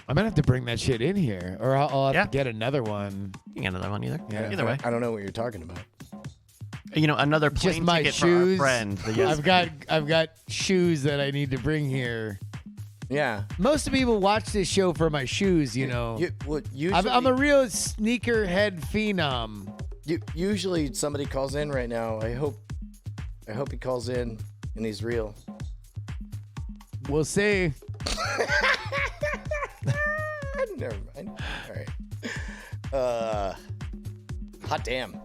I'm gonna have to bring that shit in here, or I'll have to get another one. You can get another one either. Yeah. Either way. I don't know what you're talking about. Another plane Just my ticket shoes. for our friend. The yes I've got shoes that I need to bring here. Yeah. Most of people watch this show for my shoes, Usually, I'm a real sneakerhead phenom. Usually somebody calls in right now. I hope he calls in and he's real. We'll see. Never mind. All right. Hot damn.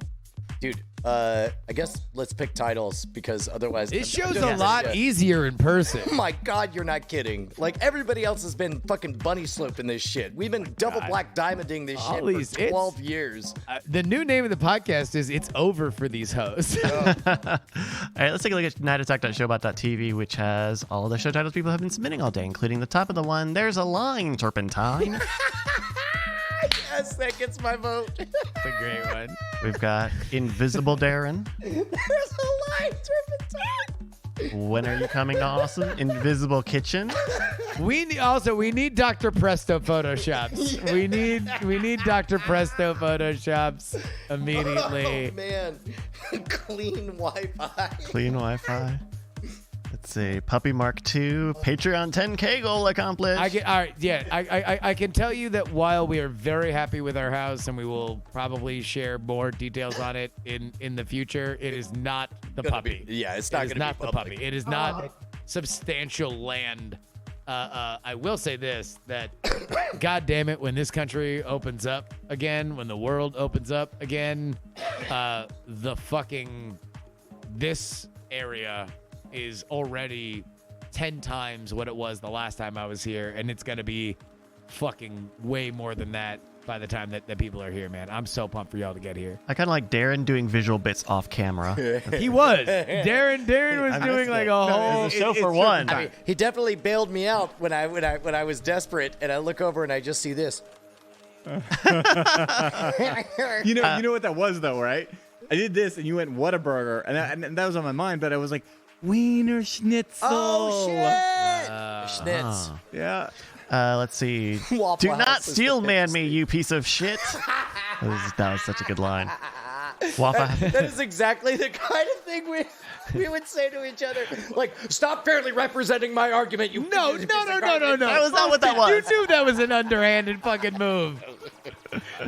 Dude, I guess let's pick titles because otherwise... This show's a lot easier in person. Oh my God, you're not kidding. Like, everybody else has been fucking bunny sloping this shit. We've been double black diamonding this shit for 12 years. The new name of the podcast is It's Over for These Hosts. All right, let's take a look at nightattack.showbot.tv, which has all of the show titles people have been submitting all day, including the top of the one, There's a Line Turpentine. Yes, that gets my vote. It's a great one. We've got Invisible Darren. There's a line turpentine. When Are You Coming to Austin? Invisible Kitchen. We need Dr. Presto photoshops. Yeah. We need Dr. Presto photoshops immediately. Oh man, clean Wi-Fi. Clean Wi-Fi. Let's see. Puppy Mark 2. Patreon 10K goal accomplished. I can tell you that while we are very happy with our house and we will probably share more details on it in the future, it is not the puppy. It's not going to be the puppy. It is not substantial land. I will say this, that God damn it, when this country opens up again, when the world opens up again, this area is already 10 times what it was the last time I was here, and it's going to be fucking way more than that by the time that people are here, man. I'm so pumped for y'all to get here. I kind of like Darren doing visual bits off camera. He was. Darren was doing like a whole show for one. I mean, he definitely bailed me out when I was desperate, and I look over and I just see this. You know what that was though, right? I did this, and you went Whataburger, and that was on my mind, but I was like, Wiener Schnitzel. Oh shit! Schnitz. Yeah. Let's see. Waffle Do House not is the steel man best. me, you piece of shit. That was such a good line. Waffle. That is exactly the kind of thing we would say to each other. Like, stop fairly representing my argument, you. No. That was not what that was. You knew that was an underhanded fucking move.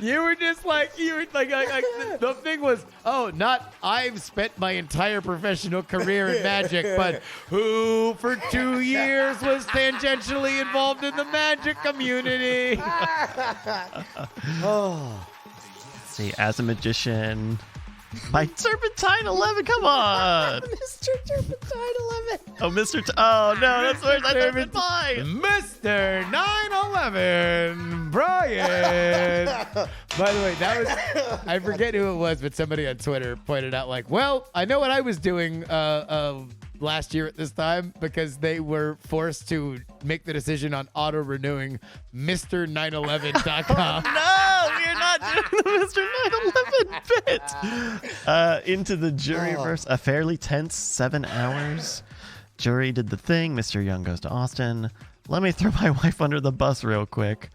You were just like, the thing was, I've spent my entire professional career in magic, but who for 2 years was tangentially involved in the magic community? Let's see. As a magician. By Turpentine 11, come on! Mr. Turpentine 11. Oh, oh no, that's where that Turpentine! Mr. 9/11, Brian. By the way, that was, I forget who it was, but somebody on Twitter pointed out, like, well, I know what I was doing last year at this time, because they were forced to make the decision on auto-renewing Mr911.com. No, we are not doing the Mr. 911 bit. Into the juryverse, a fairly tense 7 hours. Jury did the thing. Mr. Young goes to Austin. Let me throw my wife under the bus real quick.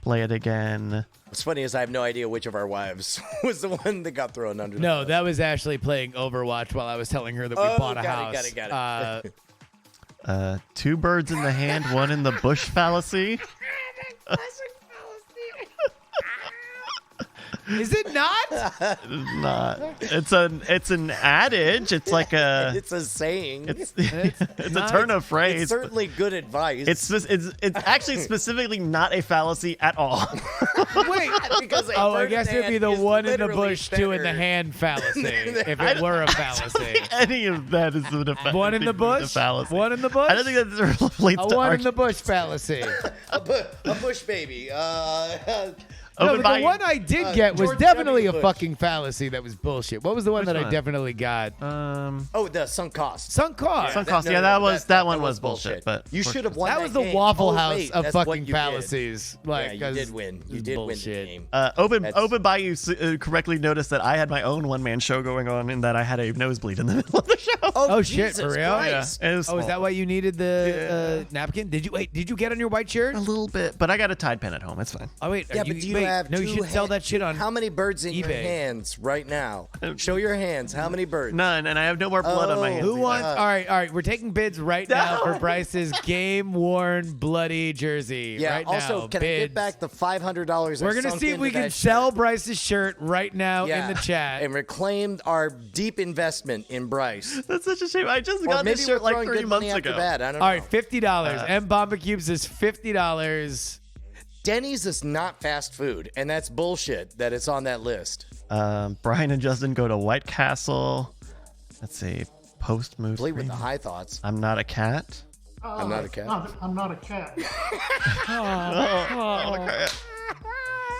Play it again. What's funny is I have no idea which of our wives was the one that got thrown under the No, bus. that was Ashley playing Overwatch while I was telling her that we bought a house. Got it. Two birds in the hand, one in the bush fallacy. Is it not? It's not. It's an adage. It's like a. It's a saying. It's a turn of phrase. It's certainly good advice. It's actually specifically not a fallacy at all. Wait, because I guess it'd be the one in the bush, two in the hand fallacy. If it were a fallacy. Any of that is the One in the bush? fallacy. One in the bush? I don't think that relates A to one in the bush fallacy. a bush baby. No, Open but the by- one I did get was George definitely W. a Bush. fucking fallacy that was bullshit. What was the one that I one? definitely got? Oh, the sunk cost. Sunk cost. Sunk cost. No, Yeah, no, that one was bullshit. But you should have won. That was the game. Waffle Oh, House wait, of that's what fucking you did. fallacies. Like, Yeah, you 'cause did win. You it's did bullshit. win the game. Open Bayou correctly noticed that I had my own one-man show going on and that I had a nosebleed in the middle of the show. Oh, shit, Jesus for real? Christ. It was Oh, is small. that why you needed the napkin? Did you get on your white shirt? A little bit, but I got a Tide pen at home. It's fine. Oh wait, Yeah, but do you wait, have no? You two should sell that shit on. How many birds in your eBay. hands right now? Show your hands. How many birds? None, and I have no more blood on my Oh. hands. Who either. wants? All right. We're taking bids right now for Bryce's game-worn, bloody jersey. Yeah. right Also, now. can I bids. get back the $500? We're gonna see if we can sell Bryce's shirt right now in the chat. and reclaim our deep investment in Bryce. That's such a shame. I just Or got maybe this we're shirt like throwing 3 good money months after ago. bad. I don't All know. right, $50. M Bomba Cubes is $50. Denny's is not fast food, and that's bullshit that it's on that list. Brian and Justin go to White Castle. Let's see. Post move. Play with the high thoughts. I'm not a cat. I'm not a cat. I'm not a cat.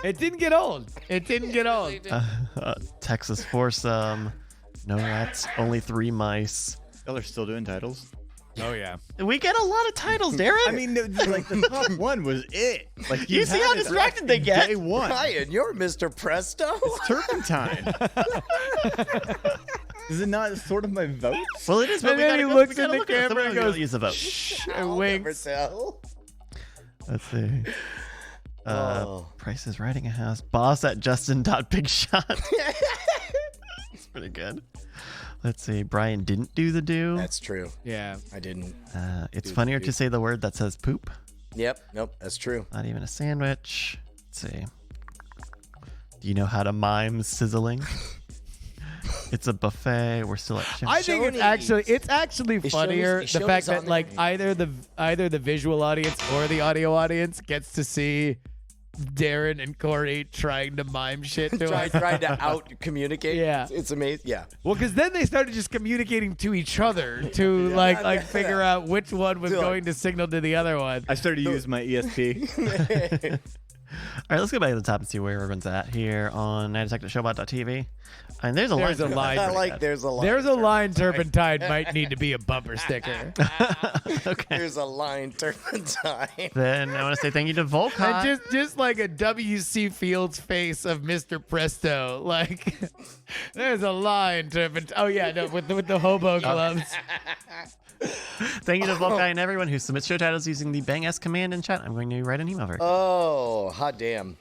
It didn't get old. It didn't get old. Texas foursome. No rats. Only 3 mice. Y'all are still doing titles. Oh yeah. We get a lot of titles, Darren. I mean, like the top one was it. Like You see how distracted they get? Day one. Ryan, you're Mr. Presto. Turpentine. Is it not sort of my vote? well, it is. But And we then gotta he go, looks we gotta in the look at it. camera and Someone goes, use the vote. And I'll never winks. tell. Let's see. Oh. Price is writing a house. Boss at Justin.bigshot. That's pretty good. Let's see. Brian didn't do the do. That's true. Yeah. I didn't. It's funnier to say the word that says poop. Yep. Nope. That's true. Not even a sandwich. Let's see. Do you know how to mime sizzling? It's a buffet. We're still at Chimp. I think Shoney's. it's actually It funnier shows- the it fact shows that on like there. either the visual audience or the audio audience gets to see Darren and Corey trying to mime shit to us. Trying to out communicate. Yeah. It's amazing. Yeah. Well, because then they started just communicating to each other to like figure out which one was Like- going to signal to the other one. I started to use my ESP. All right, let's go back to the top and see where everyone's at here on nightdetectiveshowbot.tv. And there's a There's a line. line. I like there's a line. There's a line turpentine might need to be a bumper sticker. Okay. There's a line turpentine. Then I want to say thank you to Volcott. And just like a W.C. Fields face of Mr. Presto. Like, there's a line turpentine. Oh, yeah, no, with the hobo gloves. Thank you to Volkai and everyone who submits show titles using the Bang S command in chat. I'm going to write an email for it. Oh, hot damn.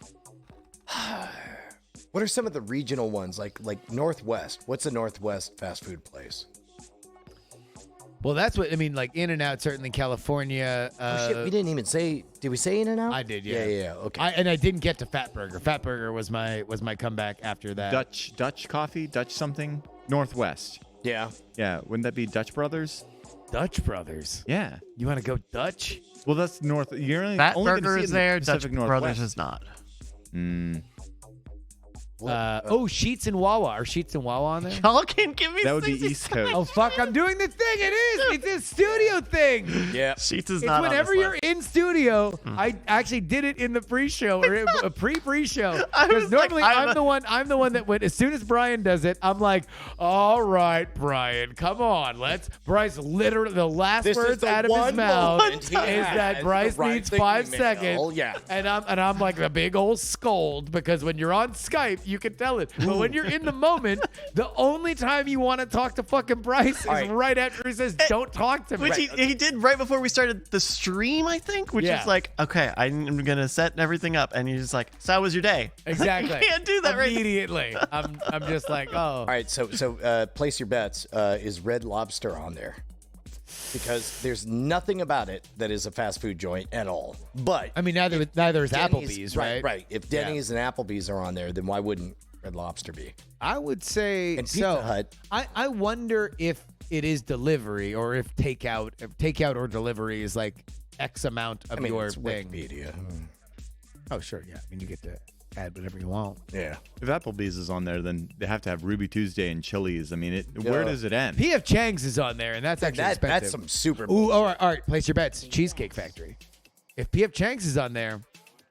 What are some of the regional ones? Like Northwest. What's a Northwest fast food place? Well, that's what I mean. Like In-N-Out, certainly California. Oh shit, we didn't even say. Did we say In-N-Out? I did, yeah. Yeah. Okay. And I didn't get to Fat Burger. Fat Burger was my comeback after that. Dutch coffee, Dutch something, Northwest. yeah. Yeah, wouldn't that be Dutch Brothers? Dutch Brothers. Yeah. You want to go Dutch? Well, that's north. You're only, Fat only gonna Burger see it is in the there. Dutch Pacific Brothers Northwest. is not. Sheets and Wawa. Are Sheets and Wawa on there? Y'all can give me That would be 60 East Coast. Oh fuck! I'm doing the thing. It is. It's a studio thing. Yeah. Sheets is It's not whenever on this you're list. in studio. I actually did it in the pre-show or a pre-show. I Because was like, normally I'm the one that when as soon as Brian does it, I'm like, all right, Brian, come on, let's. Bryce literally the last This is words the out of his one mouth moment is he has that the Bryce right needs thing 5 to seconds. nail. Yeah. And I'm like a big old scold because when you're on Skype, you can tell it. But when you're in the moment, the only time you want to talk to fucking Bryce is right. right after he says, "Don't talk to me." Which he did right before we started the stream, I think. Which Yeah. is like, okay, I'm gonna set everything up, and you're just like, so how was your day? Exactly. I can't do that right now. immediately. I'm just like, oh. All right. So place your bets. Is Red Lobster on there? Because there's nothing about it that is a fast food joint at all. But I mean, neither is Denny's- Applebee's, right? Right. If Denny's and Applebee's are on there, then why wouldn't Red Lobster be? I would say And Pizza so. Hut. I wonder if it is delivery or if takeout or delivery is like X amount of I mean, your it's thing. Wikipedia. Oh, sure, yeah. I mean, you get to add whatever you want. Yeah. If Applebee's is on there, then they have to have Ruby Tuesday and Chili's. I mean, where does it end? PF Chang's is on there, and that's actually expensive. That's some super. Ooh, all right. Place your bets. Cheesecake Factory. If PF Chang's is on there,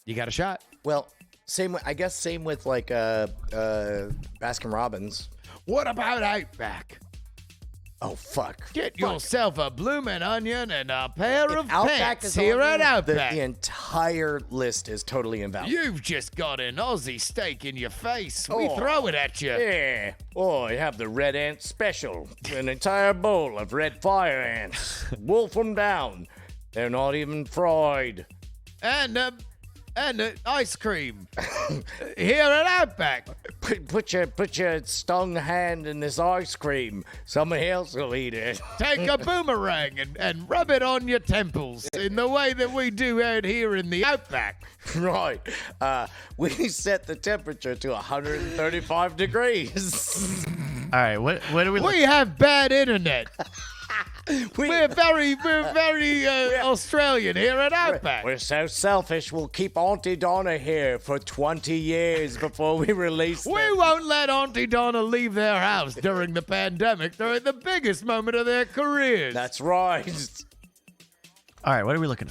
you got a shot. Well, Same. I guess same with like Baskin Robbins. What about Outback? Oh fuck! Get yourself a bloomin' onion and a pair of Outback pants is here on at there, Outback. The entire list is totally invalid. You've just got an Aussie steak in your face. We Oh. throw it at you. Yeah. Oh, I have the red ant special. An entire bowl of red fire ants. Wolf them down. They're not even fried. And ice cream here at Outback. Put your stung hand in this ice cream. Somebody else will eat it. Take a boomerang and rub it on your temples in the way that we do out here in the Outback. Right. We set the temperature to 135 degrees. All right, what do we? We have bad internet. We're very Australian here at Outback. We're so selfish, we'll keep Auntie Donna here for 20 years before we release them. We won't let Auntie Donna leave their house during the pandemic. They're at the biggest moment of their careers. That's right. All right, what are we looking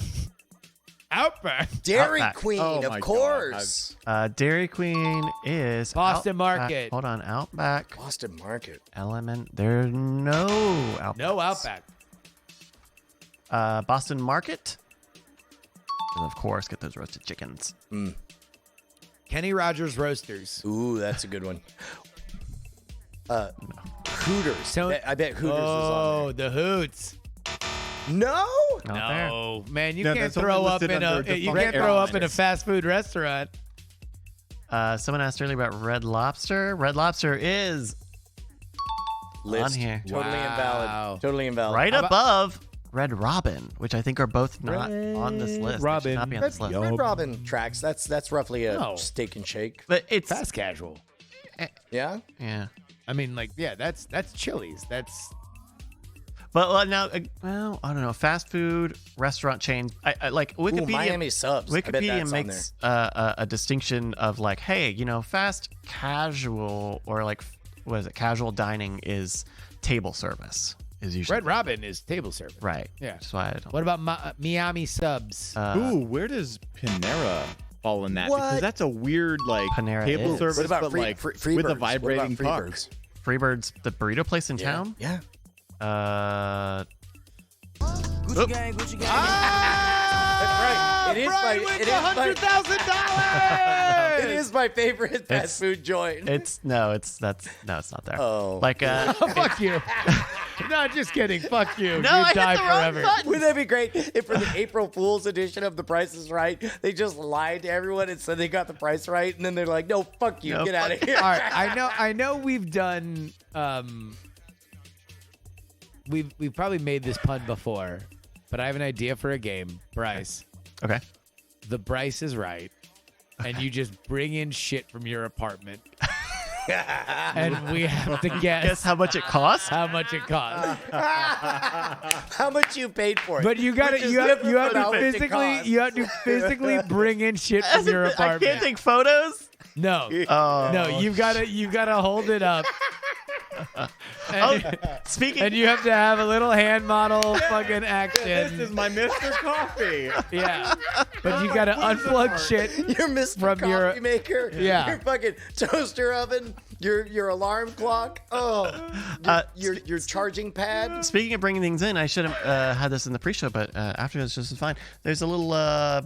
Outback. Dairy Outback. Queen, Oh my of God. course. at? Dairy Queen is Boston Outback. Market. Hold on, Outback. Boston Market. Element. There's no Outback. No Outback. Boston Market. And of course, get those roasted chickens. Kenny Rogers Roasters. Ooh, that's a good one. Hooters. So- I bet Hooters is on Oh, the Hoots. there. No? Not there. No, man, you No, can't that's only throw up listed in a under you defunct can't throw up in a airliners. fast food restaurant. Someone asked earlier about Red Lobster. Red Lobster is List. On here. Totally Wow. invalid. Totally invalid. right How about- above Red Robin, which I think are both not on this list. They should Robin. not be on this list. Red Robin tracks. That's roughly a No. steak and shake. But it's Fast casual. Yeah? yeah. I mean, like, yeah, that's Chili's. That's But now, well, I don't know. Fast food restaurant chains. I like Ooh, Wikipedia. Miami subs. I bet Wikipedia that's on makes a distinction of like, hey, fast casual or like, what is it? Casual dining is table service. Is usually Red Robin is table service. right. Yeah. That's why I don't. What about Miami subs? Ooh, where does Panera fall in that? What? Because that's a weird like Panera table is. service, What about but free, like free, with Freebirds? a vibrating What about puck. Freebirds? Freebird's, the burrito place in town. Yeah. Gucci gang. That's right. It is Brian my- wins it is my- $100,000. It is my favorite fast It's- food joint. It's it's not there. Oh. Like Fuck you. No, just kidding. Fuck you. No, you I hit die the wrong forever. button. Wouldn't that be great if for the April Fool's edition of The Price is Right, they just lied to everyone and said they got the price right, and then they're like, no, fuck you, No, get out of fuck here. All right, I know we've done we've probably made this pun before, but I have an idea for a game, Bryce. okay. The Bryce is right, and you just bring in shit from your apartment, and we have to Guess guess how much it costs? how much it costs. How much you paid for it? But you got Which to is you have different from to how much it physically costs. bring in shit from your I apartment. can't take photos. No, Oh. no, you gotta hold it up. And, Speaking. and you have to have a little hand model fucking action. This is my Mr. Coffee. Yeah, but you gotta unplug shit. Your Mr. From Coffee your- maker, Yeah. your fucking toaster oven, your alarm clock, your charging pad. Speaking of bringing things in, I should have had this in the pre-show, but after this, just fine. There's a little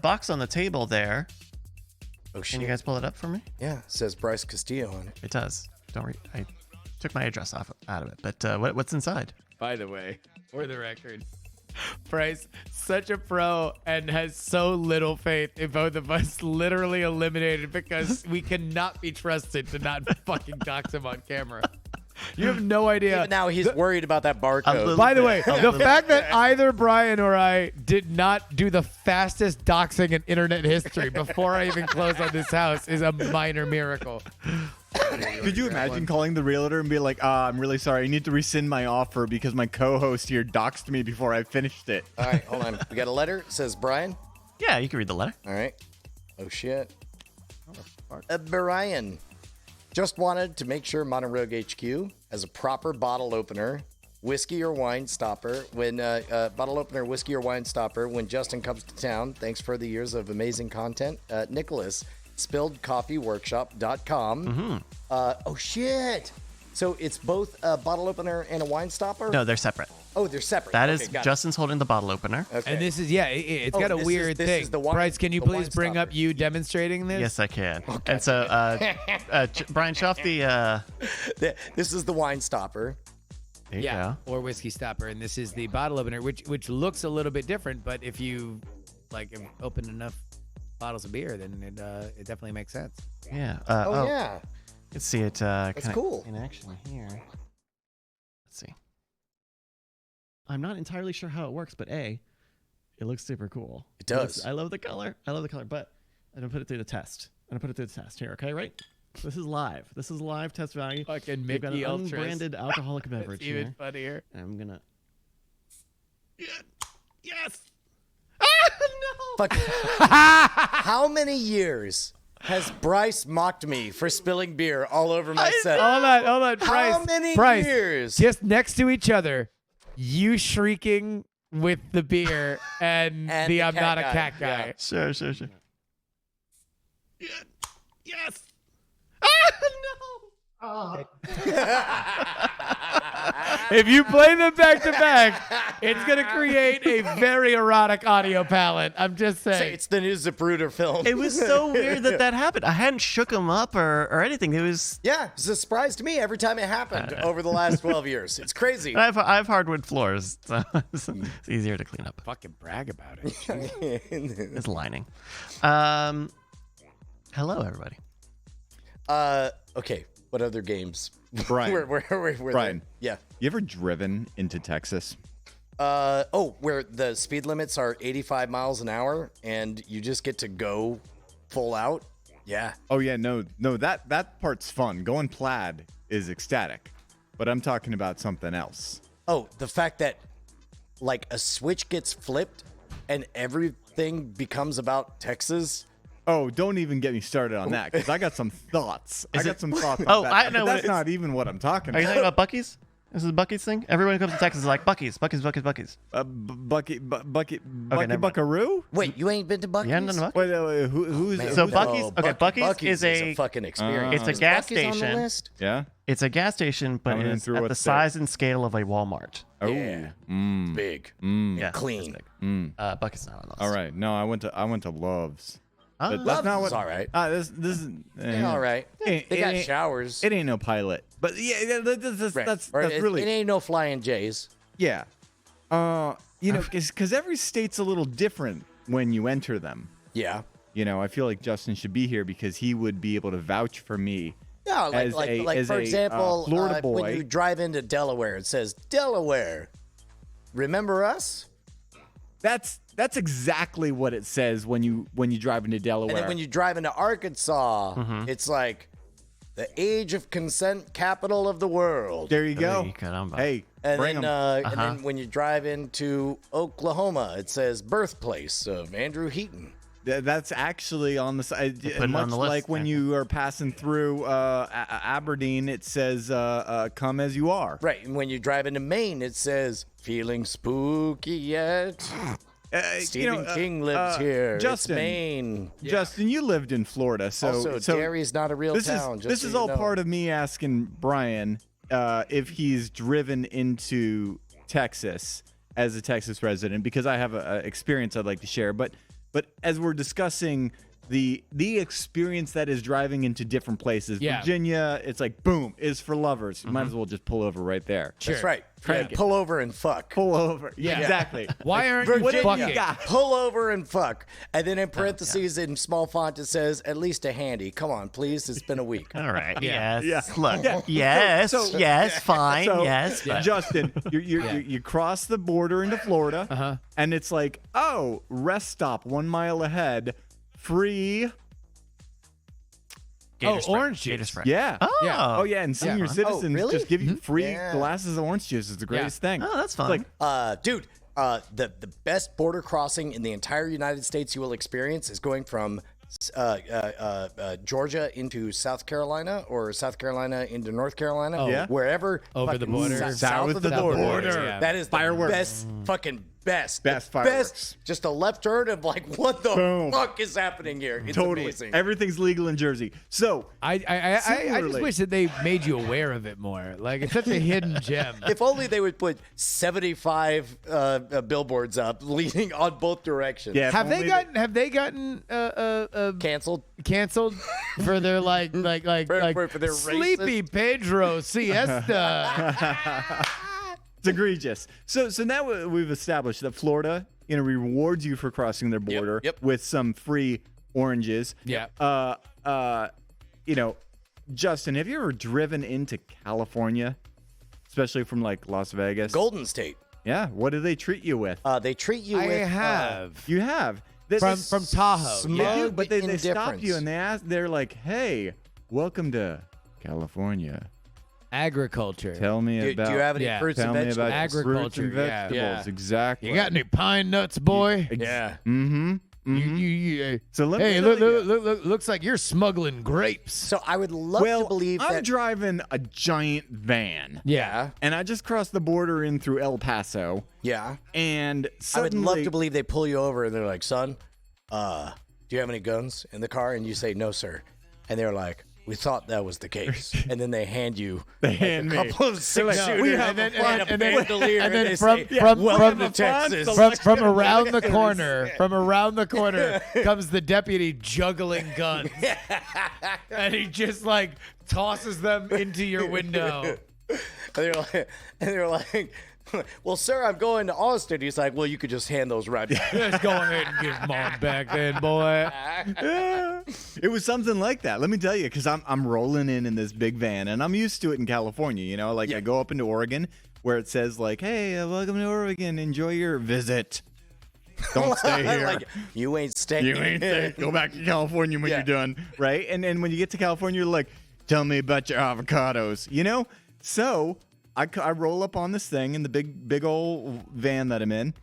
box on the table there. Oh shit! Can you guys pull it up for me? Yeah, it says Bryce Castillo on it. It does. Don't read. I took my address out of it, but what's inside? By the way, for the record, Bryce, such a pro and has so little faith in both of us, literally eliminated because we cannot be trusted to not fucking dox him on camera. You have no idea. Even now he's worried about that barcode. little- By the way, A the little fact that either Brian or I did not do the fastest doxing in internet history before I even closed on this house is a minor miracle. Could you imagine calling the realtor and be like, I'm really sorry, I need to rescind my offer because my co-host here doxed me before I finished it. All right, hold on. We got a letter. It says Brian. Yeah, you can read the letter. All right. Oh shit. Brian. Just wanted to make sure Monorogue HQ has a proper bottle opener, whiskey or wine stopper when bottle opener, whiskey or wine stopper when Justin comes to town. Thanks for the years of amazing content, Nicholas. spilledcoffeeworkshop.com. Oh, shit. So it's both a bottle opener and a wine stopper? No, they're separate. Oh, they're separate. That Okay, is got it. Justin's holding the bottle opener. Okay. And this is it's got a this is- weird this thing. is the wine- Bryce, can you the please wine bring up stopper. you demonstrating this? Yes, I can. And so, Brian, show off the. This is the wine stopper. There you Yeah, go. or whiskey stopper, and this is the bottle opener, which looks a little bit different. But if you have opened enough bottles of beer, then it definitely makes sense. Yeah. Oh, yeah. Let's see it. That's cool. In action here. Let's see. I'm not entirely sure how it works, but it looks super cool. It does. I love the color. But I'm gonna put it through the test. Here, okay? Right? This is live. This is live test value. Fucking We've got an Mickey Ultras. unbranded alcoholic beverage It's even here. funnier. And I'm gonna. Yes. No. Fuck. How many years has Bryce mocked me for spilling beer all over my set? Hold on, Bryce. How many Bryce, years? just next to each other, you shrieking with the beer and, And the the I'm cat not a guy. cat guy. Yeah. Sure. Yes. No. If you play them back to back, it's gonna create a very erotic audio palette. I'm just Say saying. it's the new Zapruder film. It was so weird that happened. I hadn't shook him up or anything. It was. Yeah, it's a surprise to me every time it happened over the last 12 years. It's crazy. I have hardwood floors, so it's easier to clean up. Fucking brag about it. It's lining. Hello, everybody. Okay. What other games? Brian. Where Brian. Yeah. You ever driven into Texas? Where the speed limits are 85 miles an hour and you just get to go full out? Yeah. Oh yeah, no, that part's fun. Going plaid is ecstatic, but I'm talking about something else. Oh, the fact that like a switch gets flipped and everything becomes about Texas. Oh, don't even get me started on that because I got some thoughts. I got some thoughts. On Oh, that, I but know what That's it's- not even what I'm talking Are you about. talking about Buc-ee's? This is Buc-ee's thing? Everyone who comes to Texas is like, Buc-ee's. Bucky Buckaroo? Wait, you ain't been to Buc-ee's? Yeah, no, no. Wait, who's Man. So who's- Buc-ee's- okay, Buc-ee's is a fucking experience. it's a Is gas Buc-ee's on the station. list? Yeah. It's a gas station, but Coming in it's through at what the state? size and scale of a Walmart. Oh. Yeah. Big. Yeah, Clean. it's big. Buc-ee's not on those. All right. No, I went to Love's. Oh, But that's Love's not what. is all right. This is. Yeah, all right. It They got ain't- showers. It ain't no pilot, but yeah, Right. that's Or it really ain't no flying J's. yeah. Because every state's a little different when you enter them. Yeah. You know, I feel like Justin should be here because he would be able to vouch for me. Yeah, As a for example, Florida when boy. you drive into Delaware, it says Delaware. Remember us? That's exactly what it says when you drive into Delaware. And then when you drive into Arkansas, Mm-hmm. it's like the age of consent capital of the world. there you go. There you go, Dumbo. Hey, And bring then, 'em. and then when you drive into Oklahoma, it says birthplace of Andrew Heaton. That's actually on the side. it on Much the list, like when yeah. you are passing through Aberdeen, it says "Come as you are." Right, and when you drive into Maine, it says feeling spooky yet. Stephen King lives here. Justin, It's Maine. Justin, you lived in Florida, so Also, Derry's not a real this town. is this is all part of me asking Brian if he's driven into Texas as a Texas resident because I have a experience I'd like to share. But as we're discussing the experience that is driving into different places, Yeah. Virginia, it's like boom, is for lovers. You might as well just pull over right there. That's right. Yeah, pull over and fuck. Pull over. Yeah. Exactly. Why aren't you Virginia, fucking? pull over and fuck. And then in parentheses in small font it says at least a handy. Come on, please. It's been a week. All right. Yeah. Yes. Yeah. Look. Yeah. Yes. So- yes. Fine. So, yes. but- Justin, you cross the border into Florida, and it's like, oh, rest stop 1 mile ahead, free. Gator Oh, spray. orange juice. Gator spray. Yeah. Oh. Yeah. Oh yeah, and senior citizens really? just give you free Yeah. glasses of orange juice. It's the greatest thing. Oh, that's fun. Like, Dude, the best border crossing in the entire United States you will experience is going from Georgia into South Carolina or South Carolina into North Carolina. Oh. Yeah. Wherever Over the fucking border. south of the South border. border. Yeah. That is the Fireworks. best fucking best. Best fireworks. Just a left turn of like, what the Boom. fuck is happening here? It's Totally. amazing. Everything's legal in Jersey. So I just Similarly. wish that they made you aware of it more. Like, it's such a hidden gem. If only they would put 75 billboards up leading on both directions. yeah, Have they gotten Canceled. canceled for their like For their sleepy Pedro siesta? It's egregious. So now we've established that Florida, rewards you for crossing their border yep. with some free oranges. Yeah. Justin, have you ever driven into California, especially from like Las Vegas? Golden State. Yeah. What do they treat you with? They treat you I with have You have from Tahoe. smug They do, but they stop indifference. you and they're like, "Hey, welcome to California. Agriculture. Tell me Do about you have any Yeah. fruits tell and me vegetables? about fruits Agriculture, and yeah. vegetables. Yeah. Exactly. You got any pine nuts, boy? Yeah. Mm-hmm. So let me Hey, tell you. look, looks like you're smuggling grapes. So I would love to believe I'm that. driving a giant van, Yeah. and I just crossed the border in through El Paso, Yeah. and I would suddenly, love to believe they pull you over and they're like, son, do you have any guns in the car? And you say, no, sir. And they're like, we thought that was the case. And then they hand you They hand a me. couple of six-shooters we have and a a bandolier, and then they from say, from welcome from to Texas. from around the corner, comes the deputy juggling guns, and he just like tosses them into your window. And they're like, well, sir, I'm going to Austin. He's like, well, you could just hand those right back. Just go ahead and give them on back then, boy. It was something like that. Let me tell you, because I'm rolling in this big van, and I'm used to it in California. I go up into Oregon where it says like, "Hey, welcome to Oregon. Enjoy your visit. Don't stay here. Like, you ain't staying. You ain't staying. Go back to California when Yeah. you're done." Right? And then when you get to California, you're like, "Tell me about your avocados." So I roll up on this thing in the big old van that I'm in,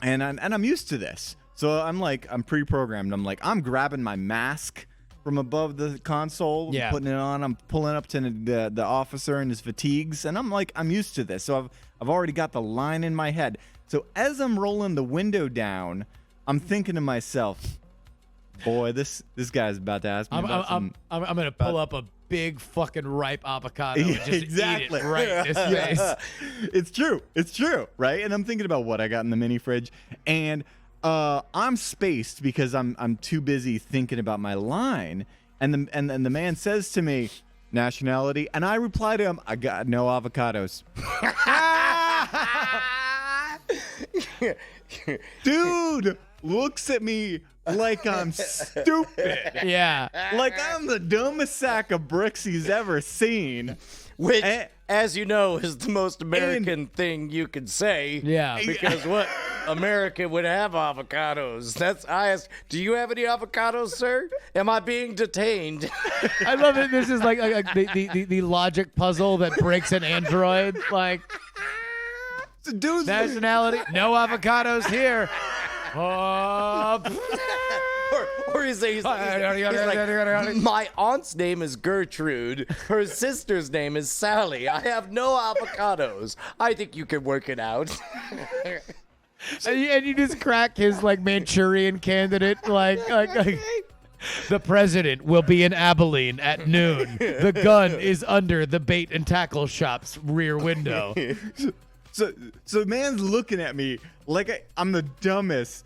and I'm used to this. So I'm pre-programmed. I'm grabbing my mask from above the console, Yeah. putting it on. I'm pulling up to the officer in his fatigues, and I'm used to this. So I've already got the line in my head. So as I'm rolling the window down, I'm thinking to myself, boy, this guy's about to ask me about some. I'm gonna pull up a big fucking ripe avocado and just Exactly. eat it right in his face. It's true, right? And I'm thinking about what I got in the mini fridge, and I'm spaced because I'm too busy thinking about my line. And the man says to me, nationality, and I reply to him, I got no avocados. Dude looks at me like I'm stupid. Yeah. Like I'm the dumbest sack of bricks he's ever seen. Which, And- as you know, is the most American thing you could say. Yeah. Because what American would have avocados? I asked, do you have any avocados, sir? Am I being detained? I love it. This is like the logic puzzle that breaks an android. Like, So dude's nationality, no avocados here. Oh, or he's like, my aunt's name is Gertrude. Her sister's name is Sally. I have no avocados. I think you can work it out. and you just crack his like Manchurian candidate like the president will be in Abilene at noon. The gun is under the bait and tackle shop's rear window. So man's looking at me like I'm the dumbest,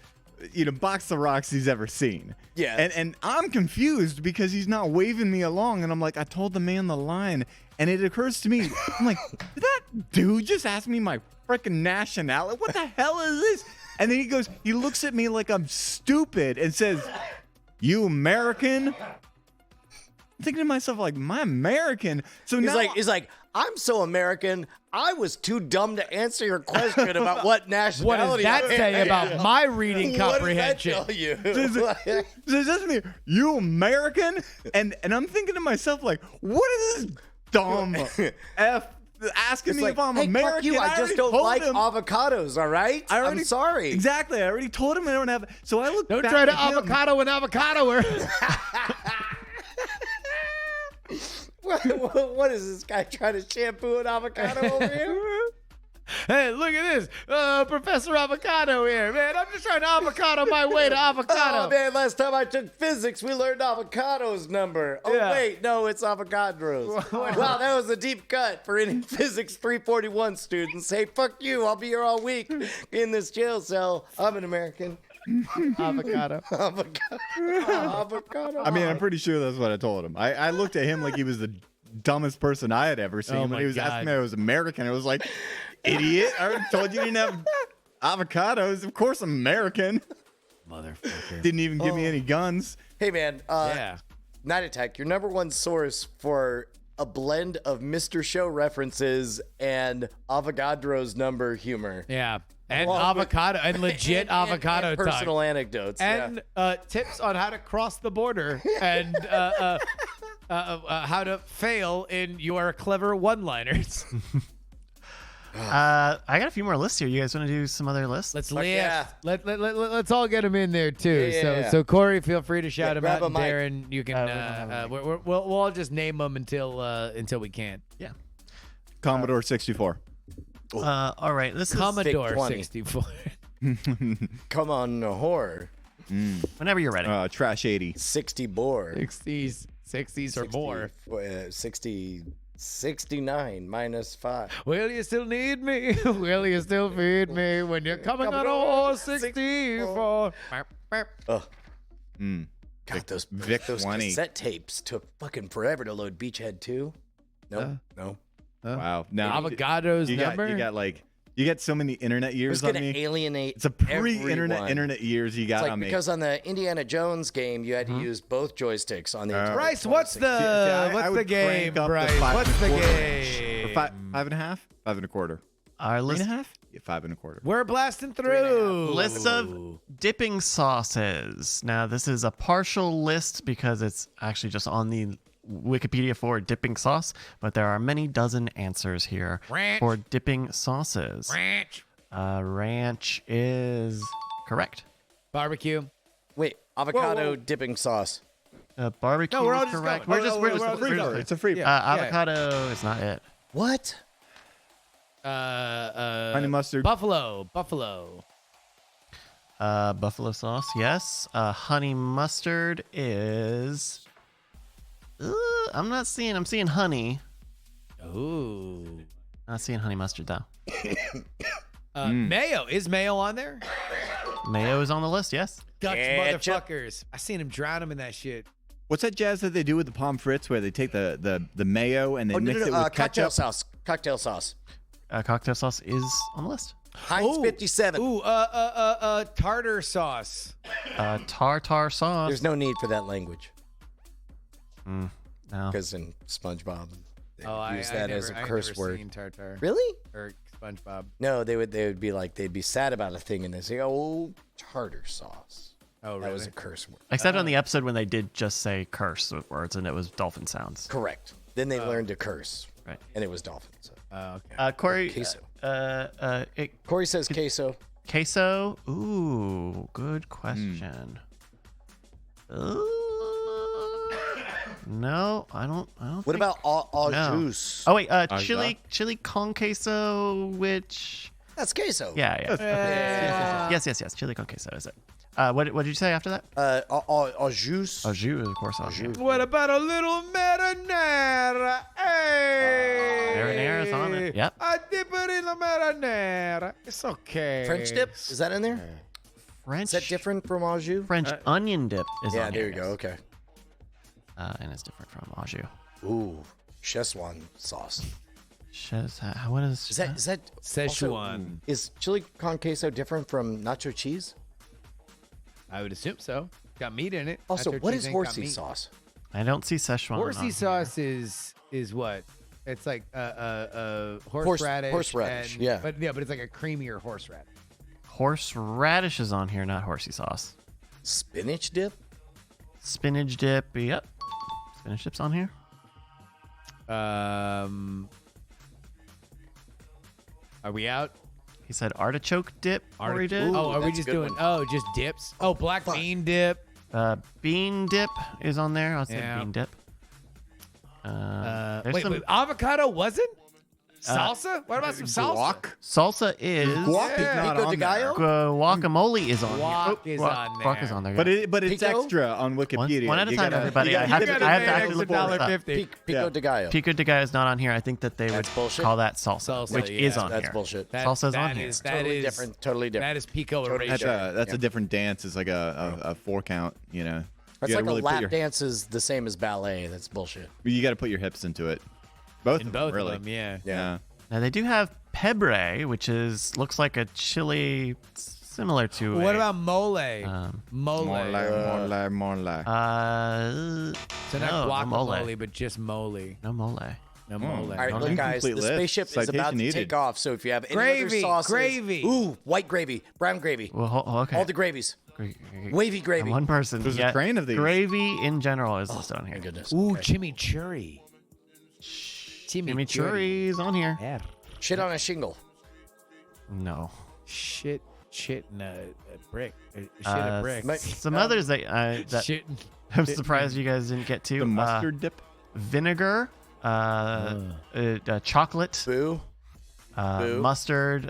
box of rocks he's ever seen. Yeah. And I'm confused because he's not waving me along, and I'm like, I told the man the line, and it occurs to me, I'm like, did that dude just ask me my freaking nationality? What the hell is this? And then he looks at me like I'm stupid and says, "You American?" I'm thinking to myself, like, "My American?" So now He's like, I'm so American. I was too dumb to answer your question about what What nationality. does that say about my reading comprehension? What does that tell you? So that's me. You American? And I'm thinking to myself, like, what is this dumb F asking me Like, if I'm hey, American? fuck you. I just already don't told like him- avocados, all right? I'm sorry. Exactly. I already told him I don't have. So I look. Don't back try to at him. avocado an avocadoer. What is this guy trying to shampoo an avocado over here? Hey, look at this. Professor Avocado here, man. I'm just trying to avocado my way to avocado. Oh, man, last time I took physics, we learned avocado's number. Oh, Yeah. wait, no, it's Avogadro's. Wow, that was a deep cut for any Physics 341 students. Hey, fuck you. I'll be here all week in this jail cell. I'm an American. Avocado. Avocado. I mean, I'm pretty sure that's what I told him. I looked at him like he was the dumbest person I had ever seen. Oh when my he was God. asking me if I was American, I was like, idiot. I already told you didn't have avocados. Of course I'm American. Motherfucker. Didn't even give me any guns. Hey, man. Yeah. Night Attack, your number one source for a blend of Mr. Show references and Avogadro's number humor. Yeah. And Along with- avocado and legit And avocado talk. personal anecdotes. And tips on how to cross the border and how to fail in your clever one-liners. I got a few more lists here. You guys want to do some other lists? Let's Fuck list. yeah. Let's all get them in there too. Yeah. So Corey, feel free to shout them grab out. a And mic. Darren, you can. We'll all just name them until we can't. Yeah. Commodore 64. All right. This is Commodore 20. 64. Come on, horror. whenever you're ready. Trash 80. 60 bore. 60s or more. 69 minus 5. Will you still need me? Will you still feed me when you're coming on a horse 64? Ugh. Mm. God, those Vic those 20. cassette tapes took fucking forever to load Beachhead 2. No, no. Wow. Now Avocado's you number. you got so many internet It was years on going to me. alienate It's a pre-internet everyone. internet years you got It's like on me. because on the Indiana Jones game, you had to use both joysticks on the entire Bryce, what's 26. the I what's the would game, crank up Bryce? five What's and the a quarter. game? Or five and a half? 5 and a quarter. Our 3 list, and a half? Yeah, 5 and a quarter. We're blasting through. list of dipping sauces. Now, this is a partial list because it's actually just on the Wikipedia for dipping sauce, but there are many dozen answers here Ranch. for dipping sauces. Ranch. Ranch is correct. Barbecue. Wait, avocado whoa. dipping sauce. Barbecue No, we're all is just correct. going. We're We're all just going. It's a free. Yeah. avocado is not it. What? Honey mustard. Buffalo. Buffalo sauce, yes. Honey mustard is. I'm seeing honey. Ooh. Not seeing honey mustard though. Mayo. Is mayo on there? Mayo is on the list, yes. Dutch Ketchup. motherfuckers. I seen him drown him in that shit. What's that jazz that they do with the pommes frites where they take the mayo and they Oh, no, mix no, it no. with Cocktail ketchup? sauce. Cocktail sauce. Cocktail sauce is on the list. Heinz 57. Ooh, tartar sauce. Tartar sauce. There's no need for that language no. because in SpongeBob, they use I that never, as a I curse never word. Seen tartar Really? or SpongeBob. No, they would be like they'd be sad about a thing and they say, "Oh, tartar sauce." Oh, That really? was a curse word. Except on the episode when they did just say curse words and it was dolphin sounds. Correct. Then they learned to curse, Right. and it was dolphin. So. Okay. Corey. Queso. Corey says queso. queso. Ooh, good question. No, I don't. What think- about au no. jus? Oh wait, chili con queso, which That's queso. yeah. Yes. Chili con queso is it? What did you say after that? Au jus. Au jus, of course. Au jus. What about a little marinara? Hey! Marinara is on it. Yep. I dip it in the marinara. It's okay. French dip. Is that in there? French. Is that different from au jus? French onion dip is Yeah, on there here. you go. Okay. And it's different from au jus. Ooh, Szechuan sauce. What is Is that Szechuan. Is chili con queso different from nacho cheese? I would assume so. Got meat in it. Also, Nacho what cheese is ain't got horsey meat. sauce? I don't see Szechuan. on Horsey here. sauce is what? It's like horseradish. horseradish, and- yeah. But it's like a creamier horseradish. Horseradish is on here, not horsey sauce. Spinach dip? Spinach dip. Yep. Spinach dip's on here. Are we out? He said artichoke dip. Corey did. Oh, are we that's a just good doing? one. Oh, just dips. Oh, black bean dip. Bean dip is on there. I'll say Yeah. bean dip. There's Wait, some avocado wasn't? Salsa? What about some salsa? Guac? Salsa is Guac is not Pico on de there. gallo? guacamole is on Guac here. is on Guac there. is on there. But it's Pico? extra on Wikipedia. One at a You time, gotta- everybody. you I gotta- have you to- gotta I have pay to an actually extra look this up. $1.50. Pico de gallo. Pico de gallo is not on here. I think that they would That's bullshit. call that salsa, Salsa, which yeah. is on That's here. bullshit. Salsa's on here. Totally different. Totally different. That is pico Totally erasure. That's a different dance. It's like a 4 count. You know. That's You like gotta really a put lap your- dance is the same as ballet. That's bullshit. You got to put your hips into it. Both In of both them, really. of them, yeah. Yeah. Now they do have pebre, which looks like a chili similar to. What a, about mole? Mole. More like. So not no, guacamole, mole. but just mole. No mole. No mole. All right, Not look, guys. The incomplete list. spaceship is Citation about to needed. take off. So if you have any Gravy, other sauces, gravy. ooh, white gravy, brown gravy, Well, okay. all the gravies, Great. wavy gravy. One person. There's a train of these. Gravy in general is listed on here. My goodness. Ooh, Okay. chimichurri. Chimichurri's on here. Yeah. Shit on a shingle. No. Shit in a brick. Shit a brick. Some others that Shit. I'm surprised you guys didn't get to. The mustard dip. Vinegar, chocolate, Boo. Boo. mustard,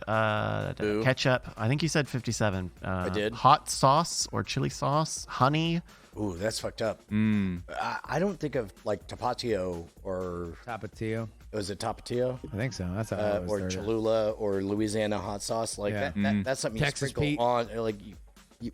Boo. ketchup. I think you said 57. I did. Hot sauce or chili sauce, honey. Ooh, that's fucked up. Mm. I don't think of like tapatio or Tapatio. was it tapatio I think so. That's how I always or heard it. Cholula or Louisiana hot sauce like Yeah. that's something you Texas sprinkle Pete. on like you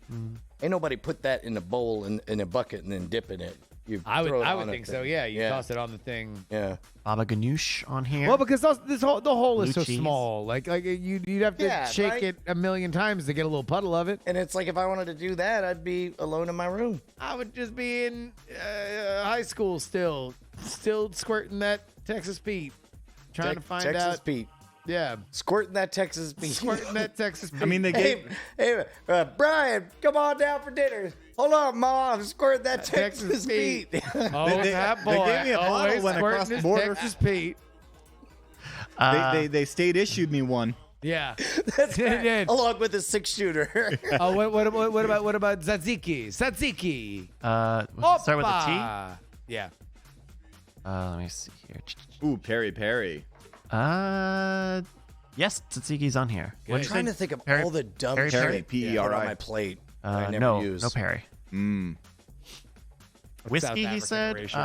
ain't nobody put that in a bowl in a bucket and then dip in it. You I would throw it I on would a think thing. so. Yeah, you yeah. toss it on the thing. Yeah. Baba ganoush on here. Well, because the hole is Blue so cheese. small. Like you'd have to Yeah, shake right? it a million times to get a little puddle of it. And it's like if I wanted to do that, I'd be alone in my room. I would just be in high school still squirting that Texas Pete, trying to find Texas out. Pete. Yeah, Squirting that Texas Pete. squirting that Texas Pete. I mean, they gave. Hey, Brian, come on down for dinner. Hold on, Mom. Squirt that Texas Texas Pete. Pete. Oh, They- that they boy. gave me a bottle always when I squirting crossed the his border. Texas Pete. They state issued me one. Yeah. That's They right. did. Along with a 6-shooter. Oh, what about tzatziki? Tzatziki. Start with a T. Opa. Yeah. Let me see here. Ooh, peri. Yes, tzatziki's on here. I'm trying to think of Peri- all the dumb peri- shit peri? I put P-E-R-I. on my plate that I never no, use. no Perry. Mm. Whiskey, South he African said. racial.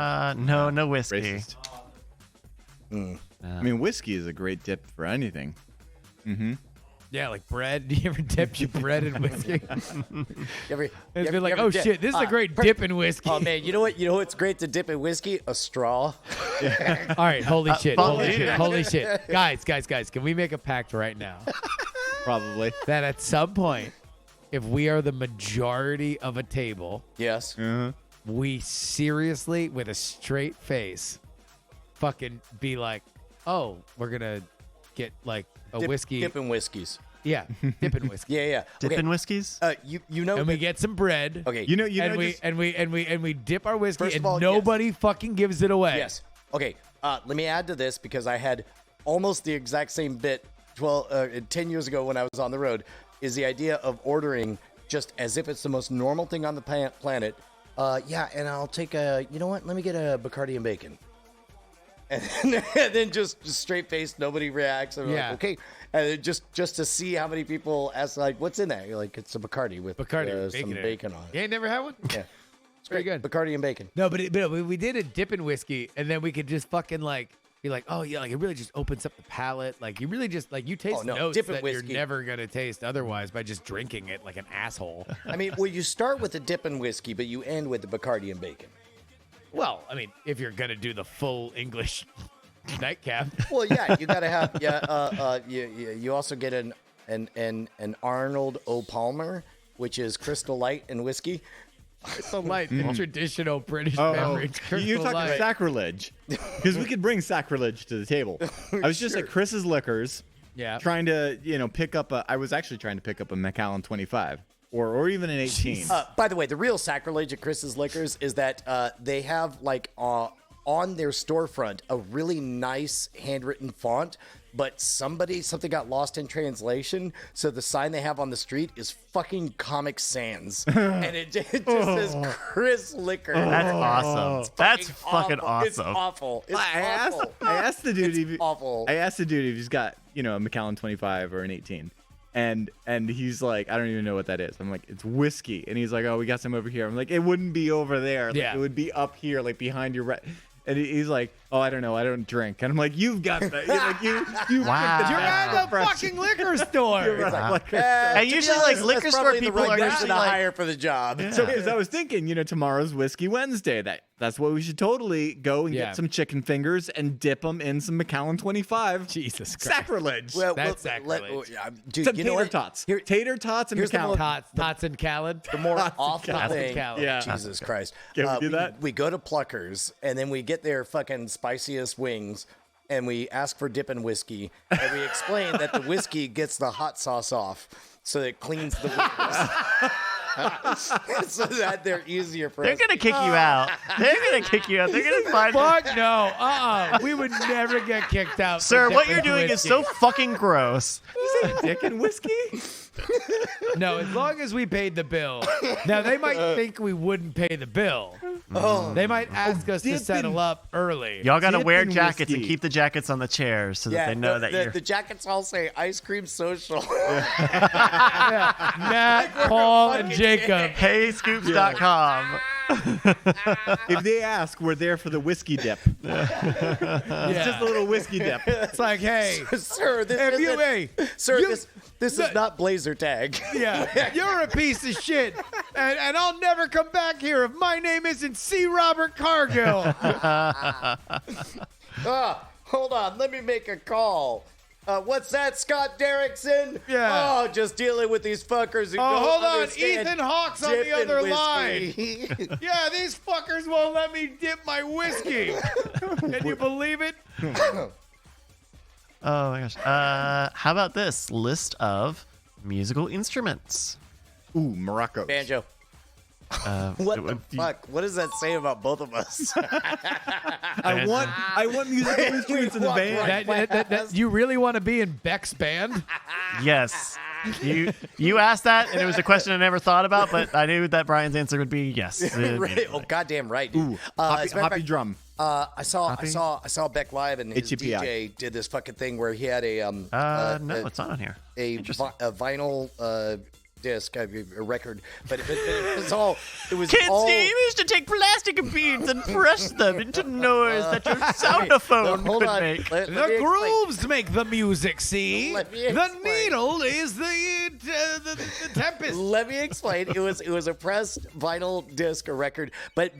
No whiskey. Racist. Mm. I mean, whiskey is a great dip for anything. Mm-hmm. Yeah, like bread. Do you ever dip your bread in whiskey? You ever- It's you been ever- like, you ever oh dip- shit, this is a great dip in whiskey. Oh man, you know what? You know what's great to dip in whiskey? A straw. All right, holy shit, follow holy you. shit, holy shit. Guys, can we make a pact right now Probably. that at some point, if we are the majority of a table, Yes. Uh-huh. we seriously, with a straight face, fucking be like, oh, we're gonna get like a whiskey. Dipping whiskeys. Yeah, dipping whiskey. Yeah, yeah. Dipping Okay. whiskeys? You know. And we get some bread. Okay. You know, and we dip our whiskey, First and of all, nobody fucking gives it away. Yes. Okay. Let me add to this because I had almost the exact same bit 10 years ago when I was on the road. Is the idea of ordering just as if it's the most normal thing on the planet. Yeah, and I'll take a. You know what? Let me get a Bacardi and bacon. And then just straight face, nobody reacts. And Yeah. like, okay. And then just to see how many people ask, like, what's in that? You're like, it's a Bacardi with Bacardi, some in it. bacon on it. You ain't never had one? Yeah. It's pretty good. Bacardi and bacon. No, but we did a dip in whiskey, and then we could just fucking like be like, oh yeah, like it really just opens up the palate. Like you really just like you taste no, notes dip in that whiskey. you're never gonna taste otherwise by just drinking it like an asshole. I mean, well, you start with a dip in whiskey, but you end with the Bacardi and bacon. Well, I mean, if you're gonna do the full English nightcap, Well, yeah, you gotta have you also get an Arnold O. Palmer, which is Crystal Light and whiskey. Crystal Light, the traditional British Oh, beverage. you're Crystal talking Light. sacrilege, because we could bring sacrilege to the table. I was just at Chris's Liquors, Yeah. trying to pick up a. I was actually trying to pick up a Macallan 25 or even an 18. By the way, the real sacrilege at Chris's Liquors is that they have like on their storefront a really nice handwritten font but something got lost in translation. So the sign they have on the street is fucking Comic Sans, and it just says Chris Liquor. That's awesome. That's fucking awesome. It's awful. It's I awful. asked the dude It's awful. I asked the dude if he's got, a Macallan 25 or an 18. And he's like, I don't even know what that is. I'm like, it's whiskey. And he's like, oh, we got some over here. I'm like, it wouldn't be over there. Like, Yeah. It would be up here, like behind your And he's like, oh, I don't know. I don't drink. And I'm like, you've got that. You Wow. You're at the fucking liquor store. And usually, like, liquor store people are person usually to like, hire for the job. So, because I was thinking, tomorrow's Whiskey Wednesday. That's what we should totally go and Yeah. get some chicken fingers and dip them in some Macallan 25. Jesus Christ. Sacrilege. That's sacrilege. Dude, Some you know tater what? tots. Here- Tater tots and here's the Macallan. Tots and Khaled. The more awful Tots and thing, Khaled. Yeah. Jesus Christ. Can we do that? We go to Pluckers, and then we get their fucking spiciest wings, and we ask for dipping whiskey, and we explain that the whiskey gets the hot sauce off, so it cleans the wings. So that they're easier for they're us. gonna kick you out. They're gonna kick you out. They're gonna find Fuck no. We would never get kicked out. Sir, for what you're dipping doing is whiskey. so fucking gross. Dick and whiskey? No, as long as we paid the bill. Now, they might think we wouldn't pay the bill. They might ask us to dip settle in- up early. Y'all gotta Dip wear in jackets and whiskey. keep the jackets on the chairs so that Yeah, they know that you're. the jackets all say ice cream social. Matt, Paul, and Jacob. HeyScoops.com. If they ask, we're there for the whiskey dip. It's just a little whiskey dip. It's like, hey, Sir, this if you, isn't- hey, Sir, you- this is not blazer tag. yeah, you're a piece of shit, and I'll never come back here if my name isn't C. Robert Cargill. Hold on, let me make a call. What's that, Scott Derrickson? Yeah. Oh, just dealing with these fuckers who Oh, don't hold on, understand Ethan Hawke's on the dipping other whiskey. Yeah, these fuckers won't let me dip my whiskey. Can you believe it? Oh my gosh. How about this list of musical instruments? Ooh, Morocco. Banjo. It What the would be- fuck? What does that say about both of us? I want musical instruments in the walk band. right That you really want to be in Beck's band? Yes. You asked that, and it was a question I never thought about, but I knew that Brian's answer would be yes. Right. Oh, goddamn right, dude. Ooh, as a matter of hoppy fact, drum. I saw Beck live, and his HPI. DJ did this fucking thing where he had a No, it's not on here. a Interesting. vinyl disc, a record, but it was all. It was Kids all. used to take plastic beads and press them into noise that your soundophone Hold could on. make. Let me The explain. grooves make the music, see? Let me The explain. needle is the tempest. Let me explain. It was a pressed vinyl disc, a record, but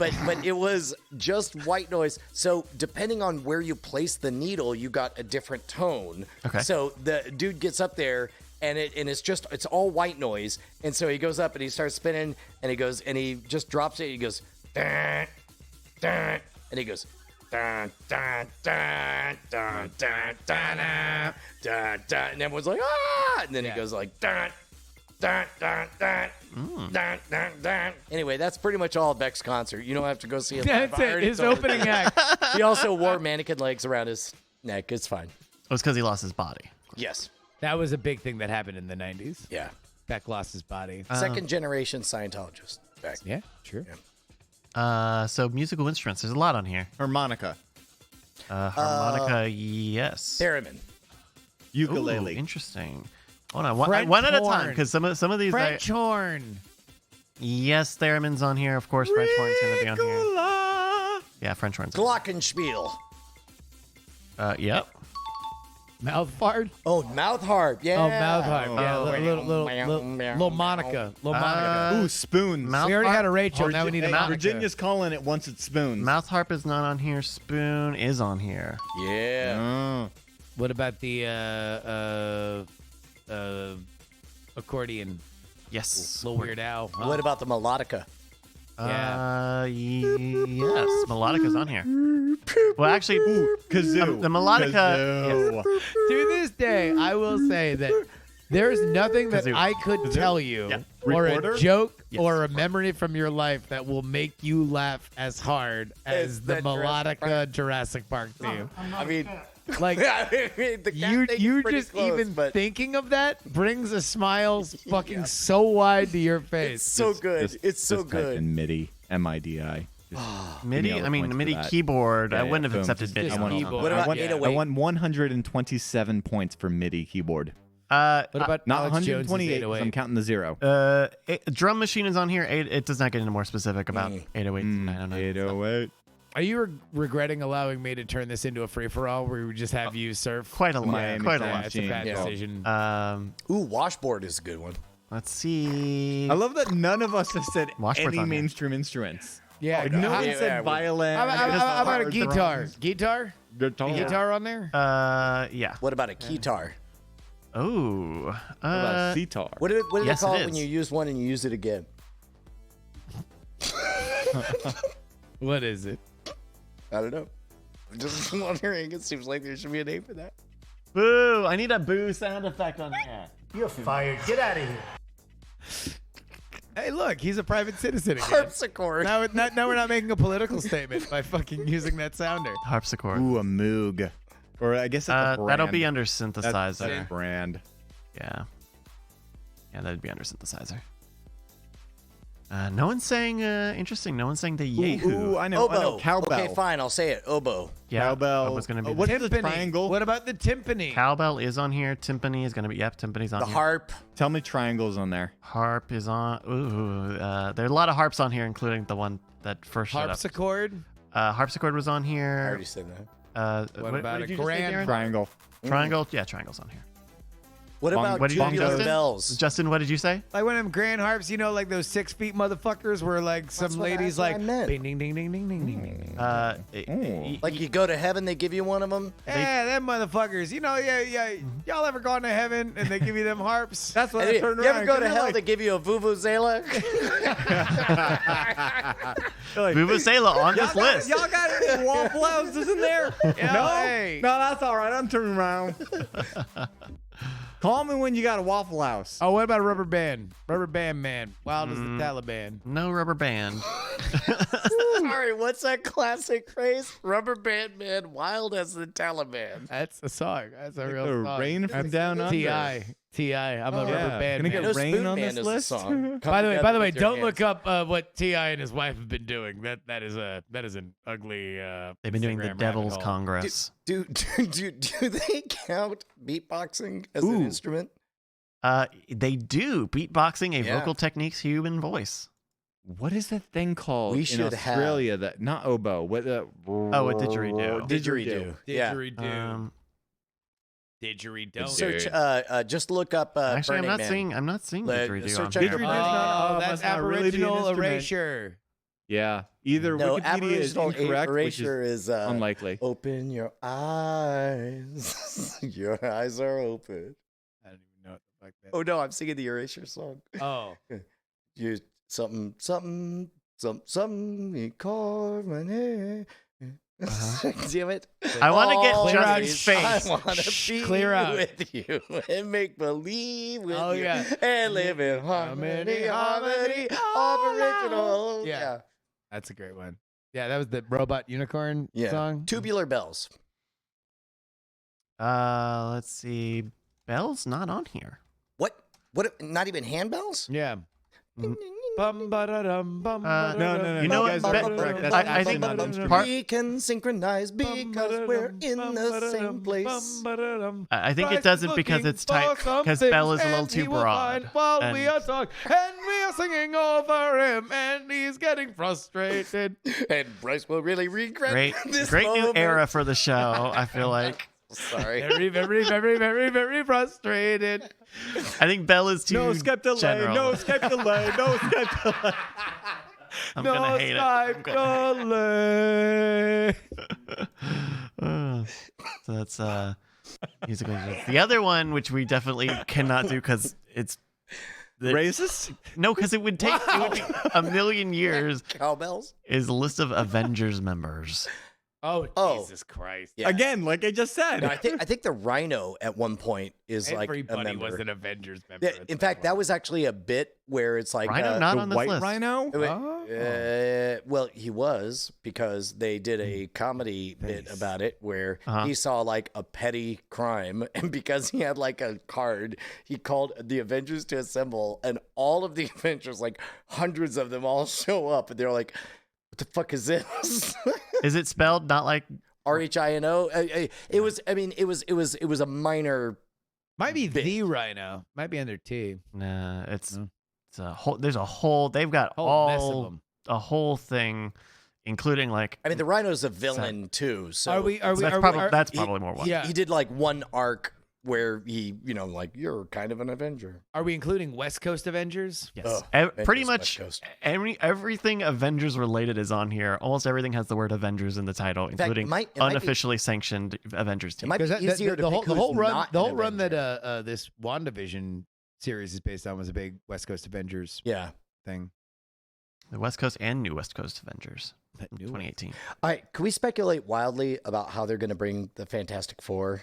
it was just white noise. So depending on where you place the needle, you got a different tone. Okay. So the dude gets up there. And it's all white noise, and so he goes up and he starts spinning, and he just drops it. He goes, dun, dun, and he goes, dun, dun, dun, dun, dun, dun, dun, dun, dun, and everyone's like, ah, and then he goes like, dun, dun, dun, dun, dun, dun, dun. Anyway, that's pretty much all of Beck's concert. You don't have to go see him. That's live. I it. already His told you. opening act. He also wore mannequin legs around his neck. It's fine. It was because he lost his body. Yes. That was a big thing that happened in the 90s. Yeah. Beck lost his body. Second generation Scientologist. Beck. Yeah, true. So musical instruments. There's a lot on here. Harmonica. Harmonica, yes. Theremin. Ukulele. Ooh, interesting. Hold on, one French at a time, horn. because some of these. French horn. Yes, theremin's on here. Of course, French horn's gonna be on here. Yeah, French horn's. Glockenspiel. Yep. Mouth fart. Oh, mouth harp. Yeah. Oh, mouth harp. Yeah, Oh. little Monica. Little Monica. Ooh, spoons. Mouth We already harp? had a Rachel. Now we need a Hey, Monica. Virginia's calling it once it's spoons. Mouth harp is not on here. Spoon is on here. Yeah. Oh. What about the accordion? Yes. Little Weird Al. Huh? What about the melodica? Yes, melodica's on here. Well, actually, Kazoo. the melodica. Kazoo. To this day, I will say that there's nothing that Kazoo. I could tell you Yeah. or Recorder? a joke Yes. or a memory from your life that will make you laugh as hard as the the Jurassic melodica Jurassic Park theme. I mean, Like I mean, the cat you thing is you pretty just close, even but thinking of that brings a smile fucking so wide to your face. it's so good. It's so Just type good. in MIDI, MIDI. MIDI. all the I mean, points for MIDI that. keyboard. I Yeah, wouldn't have boom. accepted MIDI. Just on keyboard. that. What about Yeah. 808? I want 127 points for MIDI keyboard. Uh, What about Not Alex Jones's 128 because 808? I'm counting the zero. drum machine is on here. It does not get into more specific about 808s and 909s. 808. Are you regretting allowing me to turn this into a free for all where we just have you surf? Quite a lot. Miami Quite a Sound lot. That's a bad Yeah. decision. Ooh, washboard is a good one. Let's see. I love that none of us have said Washboard's any on here. mainstream instruments. Yeah. No how, one Yeah, said we- violin. how about a guitar, guitar? drums, Guitar? Guitar. A guitar on there? Yeah. What about a keytar? Oh. What about sitar? What do Yes, they call it it when is. you use one and you use it again? What is it? I don't know. I'm just wondering. It seems like there should be a name for that. Boo! I need a boo sound effect on here. You're fired. Get out of here. Hey, look, he's a private citizen again. Harpsichord. Now we're not making a political statement by fucking using that sounder. Harpsichord. Ooh, a Moog. Or I guess that's a brand. That'll be under That's synthesizer. a brand. Yeah. Yeah, that'd be under synthesizer. No one's saying interesting. No one's saying the Yahoo. Ooh, I know. I know. Oboe. Cowbell. Okay, fine. I'll say it. Oboe. Yeah, Cowbell. that was gonna be. What's the Timpani. triangle? What about the timpani? Cowbell is on here. Timpani is gonna be. Yep, timpani's on The here. harp. Tell me triangles on there. Harp is on. Ooh, there are a lot of harps on here, including the one that first showed up. Harpsichord? Harpsichord was on I here. already said that. What about did a you just say, grand Darren? Triangle. Triangle? Yeah, triangle's on here. What about what did you do, tubular Justin? bells? Justin, what did you say? Like one of them grand harps, you know, like those 6 feet motherfuckers where like some ladies that's what like I meant. ding ding ding ding ding ding ding. Like you go to heaven, they give you one of them. Yeah, them motherfuckers. You know, yeah. Y'all ever gone to heaven and they give you them harps? That's what Hey, I turned you around. ever go to and hell? they're They give you a vuvuzela. like, Vuvuzela on this list. Y'all got any Waffle Houses in there? No? hey. No, that's all right. I'm turning around. Call me when you got a Waffle House. Oh, what about a rubber band? Rubber band man. Wild as the Taliban. No rubber band. Sorry, what's that classic phrase? Rubber band man, wild as the Taliban. That's a song. That's a real The song. rain from down under. T.I. I'm a rubber Yeah. band Can I man. get No rain Spoon on Man this is the list? song. By the way, with your don't hands. look up what T.I. and his wife have been doing. That is an ugly. They've been doing the Instagram Devil's rabbit hole. Congress. Do they count beatboxing as an Ooh. instrument? They do beatboxing, a Yeah. vocal techniques, human voice. What is that thing called We in should have- Australia? That not oboe. What? Oh, a didgeridoo. Didgeridoo. Yeah. Didgeridoo. Didgeridoo. Search. Just look up. Actually, Burning Man. I'm not seeing Like, didgeridoo. search on up here. your- Oh, not- that's must not really be an Aboriginal instrument. erasure. Yeah. Either No, Wikipedia is Aboriginal incorrect, which erasure is is unlikely. Open your eyes. Your eyes are open. I don't even know what the fuck that. Oh no, I'm singing the erasure song. Oh, You something. You carve my name. Damn it! I want to get Always Justin's face. I want to be Clear out. with you and make believe with Oh, you yeah. and live in harmony. Aboriginal. Yeah. That's a great one. Yeah, that was the robot unicorn Yeah. song. Tubular bells. Let's see. Bell's not on here. What? Not even handbells? Yeah. Bum, ba-da-dum, bum, No, ba-da-dum, You know bum, what? ba-da-dum, correct. That's I think not an instrument. part- We can synchronize because we're in the same place. I think it doesn't because it's tight. Because Bell is a little too broad. While we And- are talking, and we are singing over him, and he's getting frustrated. And Bryce will really regret Great, this great new moment. era for the show. I feel like. Sorry. Very, very, very, very, very frustrated. I think Bell is too No Skype delay. general. No Skype delay. No Skype delay. I'm No gonna hate it. I'm Skype gonna- delay. So that's musical instruments. The other one, which we definitely cannot do because it's Raises? no, because it would take it would be a million years. Cowbells? Is a list of Avengers members. Oh, Oh. Jesus Christ. Yeah. Again, like I just said. No, I think the Rhino at one point is like a Everybody member. was an Avengers member. Yeah, in fact, that was actually a bit where it's like Rhino not the on this white list. rhino. well, he was because they did a comedy bit about it where he saw like a petty crime, and because he had like a card, he called the Avengers to assemble, and all of the Avengers, like hundreds of them, all show up, and they're like, "What the fuck is this?" Is it spelled not like RHINO? It was. I mean, it was a minor. Might be bit. the Rhino. Might be under T. Nah, it's No. it's a whole. There's a whole. They've got Whole mess of all them. a whole thing, including like. I mean, the Rhino's a villain too. So Are we? that's probably more one. Yeah. he did like one arc where he, like, you're kind of an Avenger. Are we including West Coast Avengers? Yes. Ugh, Pretty Avengers much West Coast. everything Avengers related is on here. Almost everything has the word Avengers in the title, fact, including it might be- unofficially sanctioned Avengers It team. might be Because easier to the pick whole who's run, not the an whole run that Avenger. this WandaVision series is based on was a big West Coast Avengers Yeah. thing. The West Coast and New West Coast Avengers. That new 2018. All right. Can we speculate wildly about how they're going to bring the Fantastic Four?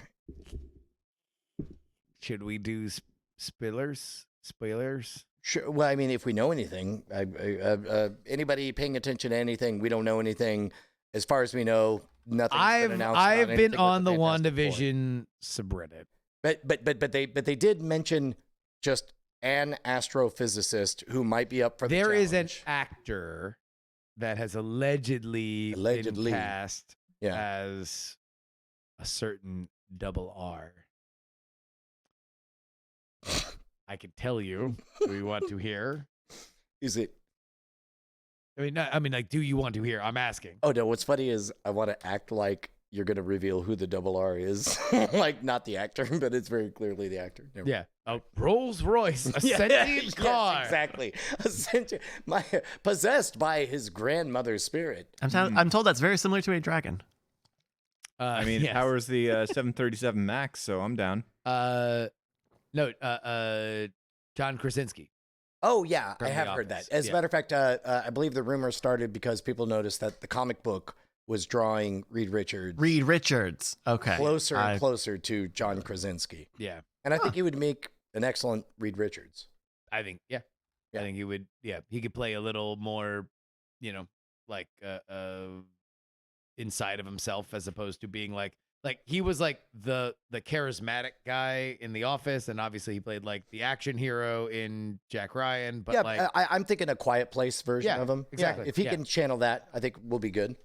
Should we do spoilers? Spoilers? Sure. Well, I mean, if we know anything, anybody paying attention to anything, we don't know anything. As far as we know, nothing's been announced. about I've been anything with on the Fantastic Four. WandaVision subreddit. But they did mention just an astrophysicist who might be up for the There is an challenge. actor that has allegedly Allegedly. been cast Yeah. as a certain double R. I can tell you. Do you want to hear? Is it? Like, do you want to hear? I'm asking. Oh no! What's funny is I want to act like you're going to reveal who the double R is, like not the actor, but it's very clearly the actor. Never Yeah, a Rolls Royce, a Yeah, sentient yes, car. exactly. Possessed by his grandmother's spirit. I'm told that's very similar to a dragon. I mean, yes. powers the 737 Max, so I'm down. No, John Krasinski. Oh yeah, From I The have heard Office. that. As a Yeah. matter of fact, I believe the rumor started because people noticed that the comic book was drawing Reed Richards Reed Richards. Okay. closer and I- closer to John Krasinski, Yeah, and I think he would make an excellent Reed Richards. I think. Yeah, Yeah. I think he would. Yeah, he could play a little more, like inside of himself as opposed to being like he was like the charismatic guy in The Office, and obviously he played like the action hero in Jack Ryan. But Yeah, like, I'm thinking a Quiet Place version Yeah, of him. exactly, Yeah, if he yeah. can channel that, I think we'll be good.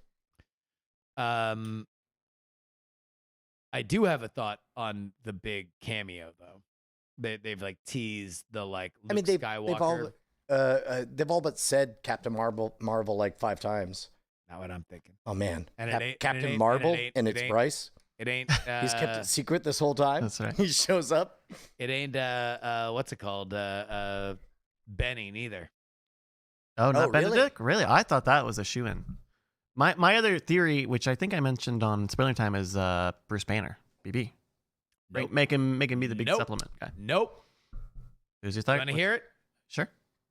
I do have a thought on the big cameo though. They've like teased the like Luke I mean, Skywalker. they've all but said Captain Marvel like 5 times. Not what I'm thinking. Oh man, And it ain't- and it Captain ain't- Marvel and it ain't- and it it's ain't- Bryce. It ain't. He's kept it secret this whole time. That's right. He shows up. It ain't. What's it called? Benny neither. Oh, not really? Benedict? Really? I thought that was a shoe-in. My other theory, which I think I mentioned on Spoiler Time, is Bruce Banner, BB. Nope. Make him be the big Nope. supplement guy. Nope. Who's your You thought? want to hear it? Sure.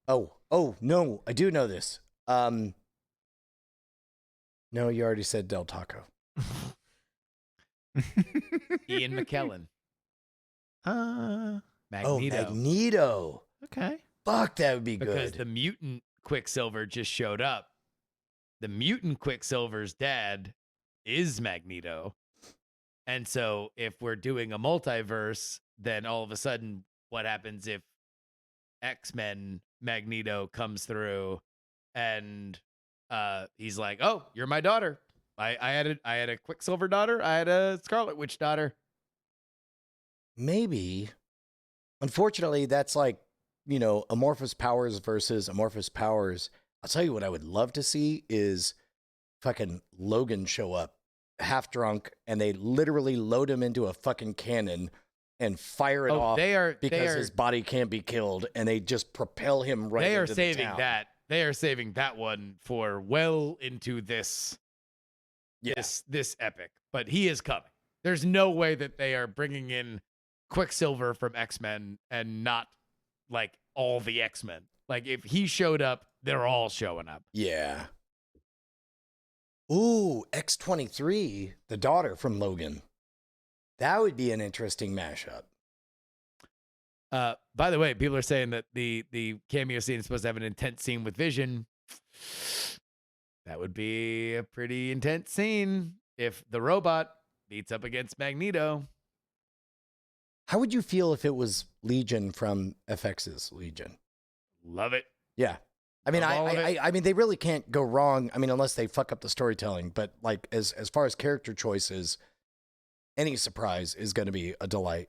Oh no, I do know this. No, you already said Del Taco. Ian McKellen. Oh, Magneto. Magneto. Okay. Fuck, that would be Because good. the mutant Quicksilver just showed up. The mutant Quicksilver's dad is Magneto. And so if we're doing a multiverse, then all of a sudden, what happens if X-Men Magneto comes through and he's like, "Oh, you're my daughter. I had a Quicksilver daughter. I had a Scarlet Witch daughter." Maybe. Unfortunately, that's like, amorphous powers versus amorphous powers. I'll tell you what I would love to see is fucking Logan show up half drunk and they literally load him into a fucking cannon and fire it off because his body can't be killed, and they just propel him right They are into the saving town. that. They are saving that one for well into this Yeah. this epic. But he is coming. There's no way that they are bringing in Quicksilver from X-Men and not like all the X-Men. Like if he showed up, they're all showing up. Yeah. Ooh, X-23, the daughter from Logan. That would be an interesting mashup. By the way, people are saying that the cameo scene is supposed to have an intense scene with Vision. That would be a pretty intense scene if the robot beats up against Magneto. How would you feel if it was Legion from FX's Legion? Love it. Yeah. I mean, Love all of it. I mean, they really can't go wrong. I mean, unless they fuck up the storytelling. But like, as far as character choices, any surprise is going to be a delight.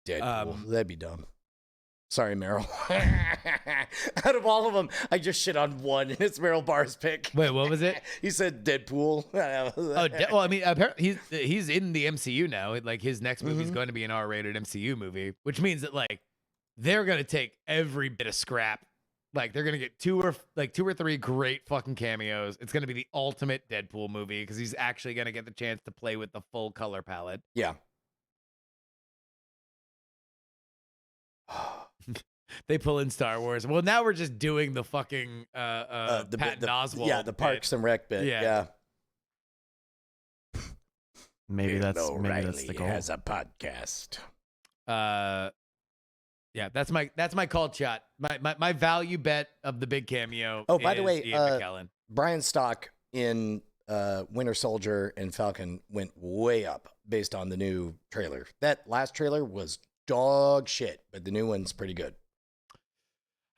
Deadpool. That'd be dumb. Sorry, Meryl. Out of all of them, I just shit on one, and it's Meryl Barr's pick. Wait, what was it? He said Deadpool. Well, I mean, apparently he's in the MCU now. Like his next movie is going to be an R-rated MCU movie, which means that like they're gonna take every bit of scrap. Like they're gonna get two or three great fucking cameos. It's gonna be the ultimate Deadpool movie because he's actually gonna get the chance to play with the full color palette. Yeah. They pull in Star Wars. Well, now we're just doing the fucking Patton Oswalt. Yeah, the Parks and Rec bit. Yeah. Maybe that's the goal. Has a podcast. Yeah, that's my called shot. My value bet of the big cameo. Oh, by the is way, Ian McKellen. Brian Stock in Winter Soldier and Falcon went way up based on the new trailer. That last trailer was dog shit, but the new one's pretty good.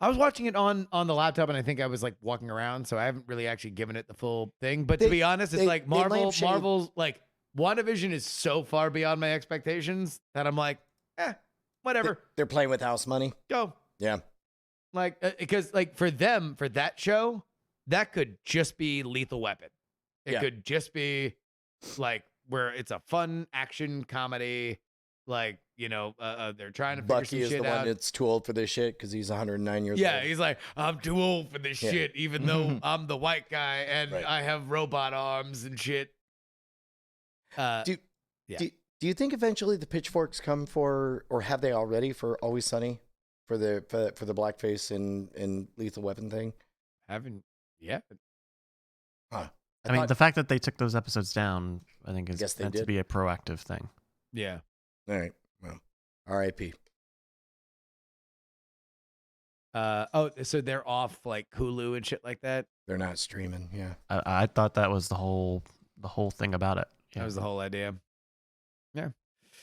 I was watching it on the laptop, and I think I was like walking around, so I haven't really actually given it the full thing. But to be honest, it's like Marvel's like WandaVision is so far beyond my expectations that I'm like, whatever. They're playing with house money. Go. Yeah. Like, because like for them, for that show, that could just be Lethal Weapon. It could just be like where it's a fun action comedy. Like, you know, they're trying to figure Bucky some is shit the out. one that's too old for this shit because he's 109 years old. Yeah, he's like, I'm too old for this shit, even though I'm the white guy and I have robot arms and shit. Do you think eventually the pitchforks come for, or have they already for Always Sunny, for the blackface and Lethal Weapon thing? Yeah. Huh. I mean, the fact that they took those episodes down, I think, is Guess they meant to did. be a proactive thing. Yeah. All right. Well, R.I.P. So they're off like Hulu and shit like that. They're not streaming. Yeah. I thought that was the whole thing about it. Yeah. That was the whole idea. Yeah.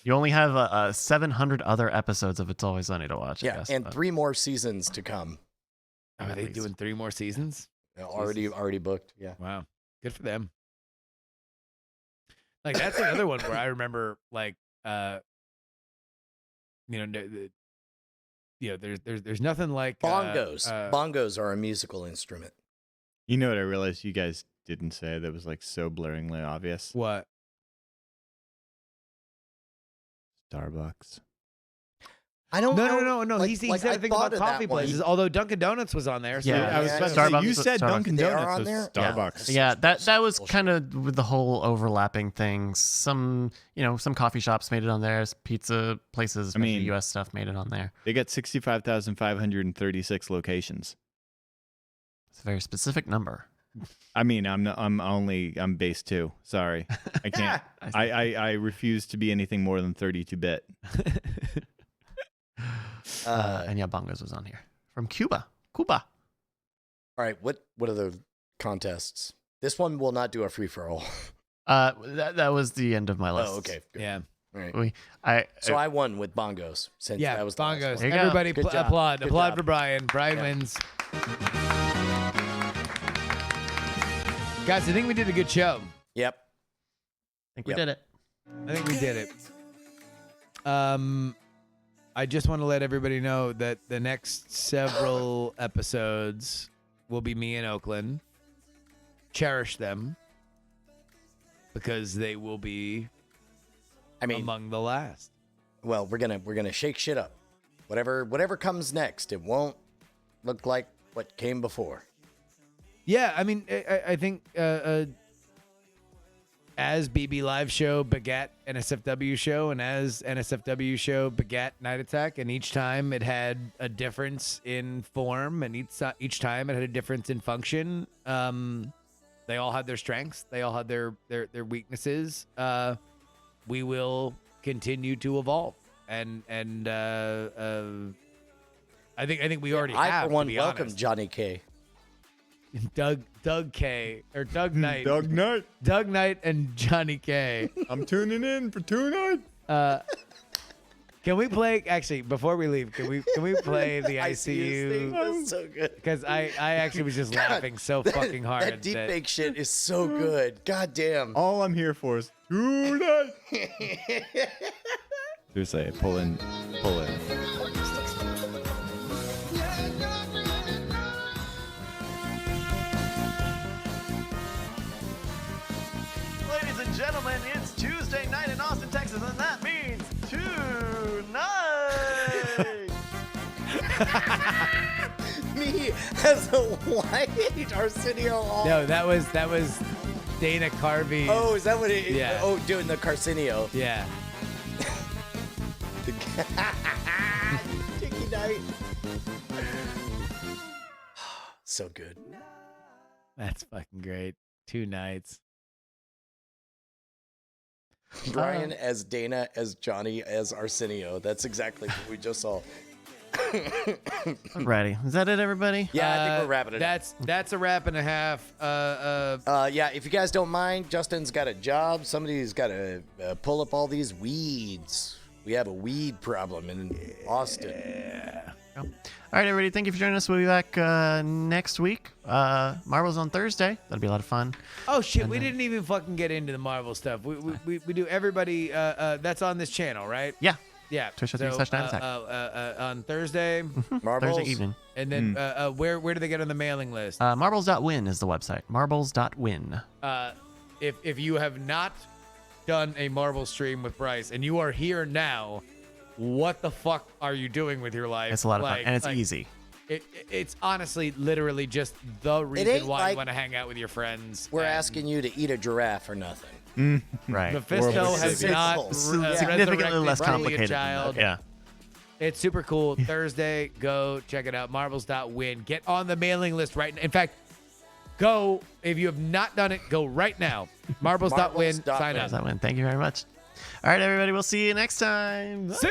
You only have 700 other episodes of It's Always Sunny to watch. I Yeah, guess, and but- 3 more seasons to come. Are they doing 3 more seasons? Already booked. Yeah. Wow. Good for them. Like that's another one where I remember like there's nothing like Bongos. Bongos are a musical instrument. You know what I realized you guys didn't say that was like so blurringly obvious? What? Starbucks. I don't know. No. Like- he like, said I a thing thought about of coffee that one. places. Although Dunkin' Donuts was on there. So Yeah, I was yeah, about to Starbucks say, you was- said Starbucks. Dunkin' They are Donuts on was there? Starbucks. Yeah, that was Bullshit. kind of with the whole overlapping things. Some coffee shops made it on there. Pizza places, mean- U.S. stuff made it on there. They got 65,536 locations. It's a very specific number. I mean, I'm base 2. Sorry. I can't. I refuse to be anything more than 32-bit. And yeah, Bongos was on here from Cuba. All right. What are the contests? This one will not do a free for all. That was the end of my list. Oh, okay. Good. yeah. All right. So I won with bongos. Since Yeah, that was the last Bongos. one. There you go. Everybody Good job. applaud. Good Applaud job. for Brian. Brian Yeah. wins. Guys, I think we did a good show. Yep. I think we Yep. did it. I think we did it. I just want to let everybody know that the next several episodes will be me in Oakland. Cherish them because they will be among the last. Well, we're gonna shake shit up. Whatever comes next, it won't look like what came before. Yeah, I mean, I think as BB Live Show begat NSFW Show, and as NSFW Show begat Night Attack, and each time it had a difference in form, and each time it had a difference in function. They all have their strengths. They all have their weaknesses. We will continue to evolve, and I think we already have. I, for one, to be welcome honest. Johnny K. Doug K or Doug Knight. Doug Knight. Doug Knight and Johnny K. I'm tuning in for tonight. Can we play? Actually, before we leave, can we play the thing? ICU? That's so good. Because I actually was just laughing so fucking hard. That deep fake shit is so good. God damn. All I'm here for is tonight. Just say, pull in. Ladies and gentlemen, it's Tuesday night in Austin, Texas, and that means tonight. Me as a white Arsenio Hall. No, that was Dana Carvey. Oh, is that what it is? Yeah. Oh, doing the Carcinio. Yeah. Chicky night. So good. That's fucking great. 2 nights. Brian as Dana, as Johnny, as Arsenio. That's exactly what we just saw. Alrighty. Is that it, everybody? Yeah, I think we're wrapping it up. That's a wrap and a half. Yeah, if you guys don't mind, Justin's got a job. Somebody's got to pull up all these weeds. We have a weed problem in Austin. All right, everybody. Thank you for joining us. We'll be back next week. Marvel's on Thursday. That'll be a lot of fun. Oh shit, we didn't even fucking get into the Marvel stuff. We do everybody that's on this channel, right? Yeah. Yeah. Twitch.tv/NineAttack. On Thursday, Marbles? Thursday evening. and then where do they get on the mailing list? Marbles.win is the website. Marbles.win. If you have not done a Marvel stream with Bryce and you are here now, what the fuck are you doing with your life? It's a lot of fun, and it's easy. It's honestly literally just the reason ain't why like you want to hang out with your friends. We're and asking you to eat a giraffe or nothing. Right. Mephisto has Simple. not Significantly less resurrected complicated than child. that. Yeah. It's super cool. Thursday, go check it out. Marbles.win. Get on the mailing list right now. In fact, go, if you have not done it, go right now. Marbles.win. Sign up. Thank you very much. All right, everybody. We'll see you next time. See-